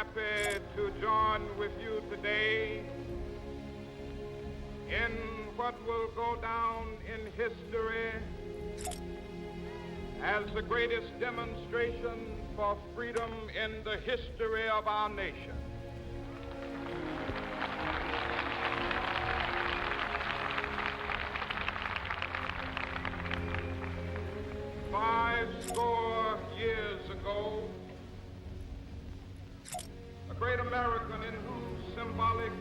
happy to join with you today in what will go down in history as the greatest demonstration for freedom in the history of our nation. Fourscore years ago, a great American in whose symbolic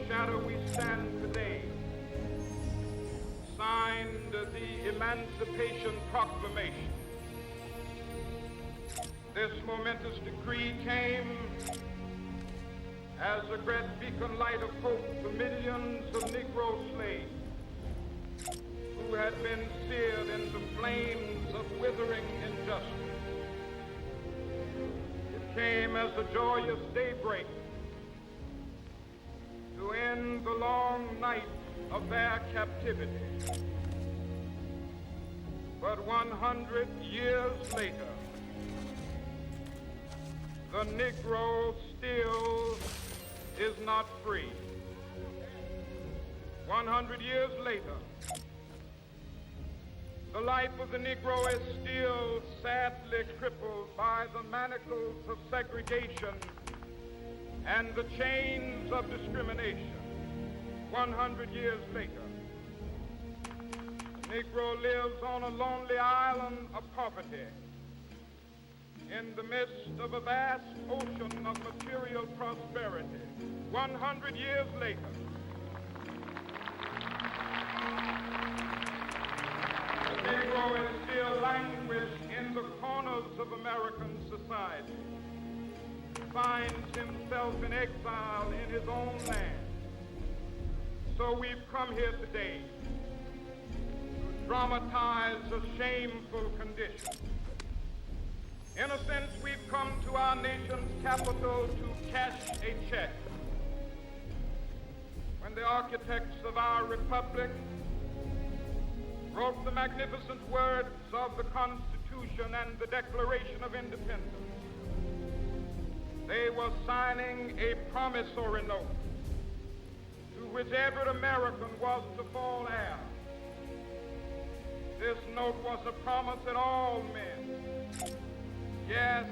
shadow we stand today signed the Emancipation Proclamation. This momentous decree came as a great beacon light of hope to millions of Negro slaves who had been seared in the flames of withering injustice. It came as a joyous daybreak to end the long night of their captivity. But 100 years later, the Negro still is not free. 100 years later, the life of the Negro is still sadly crippled by the manacles of segregation and the chains of discrimination. 100 years later, the Negro lives on a lonely island of poverty in the midst of a vast ocean of material prosperity. 100 years later, the Negro is still languished in the corners of American society, finds himself in exile in his own land. So we've come here today to dramatize a shameful condition. In a sense, we've come to our nation's capital to cash a check. When the architects of our republic wrote the magnificent words of the Constitution and the Declaration of Independence, they were signing a promissory note to which every American was to fall heir. This note was a promise that all men, yes,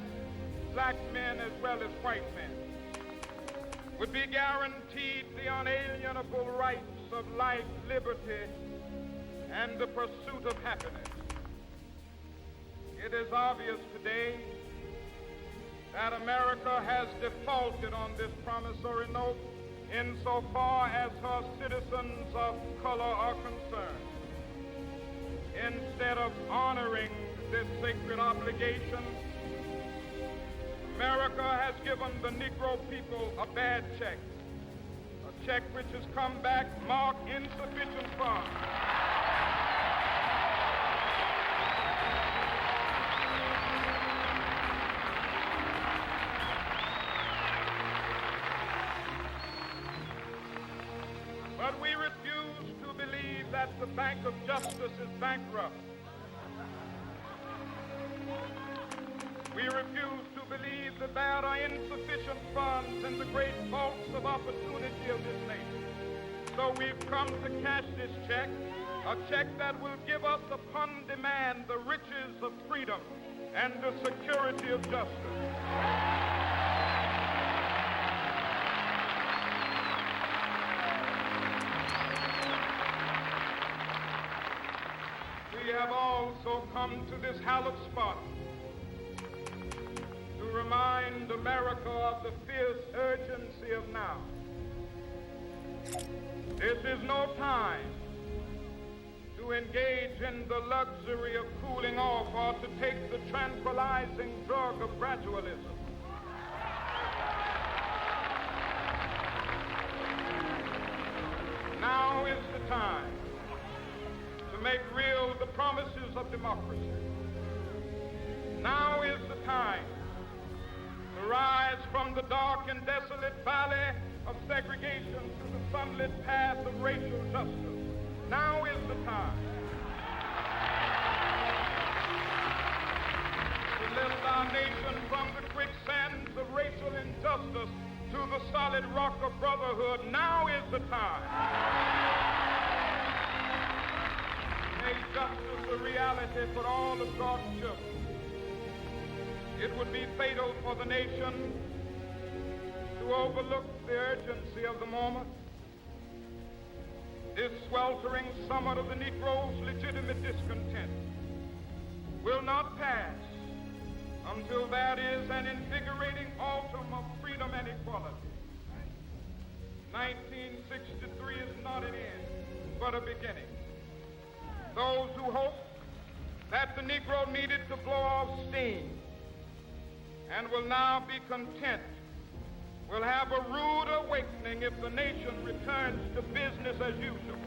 black men as well as white men, would be guaranteed the unalienable rights of life, liberty, and the pursuit of happiness. It is obvious today that America has defaulted on this promissory note insofar as her citizens of color are concerned. Instead of honoring this sacred obligation, America has given the Negro people a bad check, a check which has come back marked insufficient funds. But we refuse to believe that the Bank of Justice is bankrupt. We refuse to believe that there are insufficient funds in the great vaults of opportunity of this nation. So we've come to cash this check, a check that will give us upon demand the riches of freedom and the security of justice. We have also come to this hallowed spot to remind America of the fierce urgency of now. This is no time to engage in the luxury of cooling off or to take the tranquilizing drug of gradualism. Now is the time to make real the promises of democracy. Now is the time to rise from the dark and desolate valley of segregation to the sunlit path of racial justice. Now is the time to lift our our nation from the quicksands of racial injustice to the solid rock of brotherhood. Now is the time. Make justice a reality for all of God's children. It would be fatal for the nation to overlook the urgency of the moment. This sweltering summer of the Negro's legitimate discontent will not pass until that is an invigorating autumn of freedom and equality. 1963 is not an end, but a beginning. Those who hope that the Negro needed to blow off steam and will now be content will have a rude awakening if the nation returns to business as usual.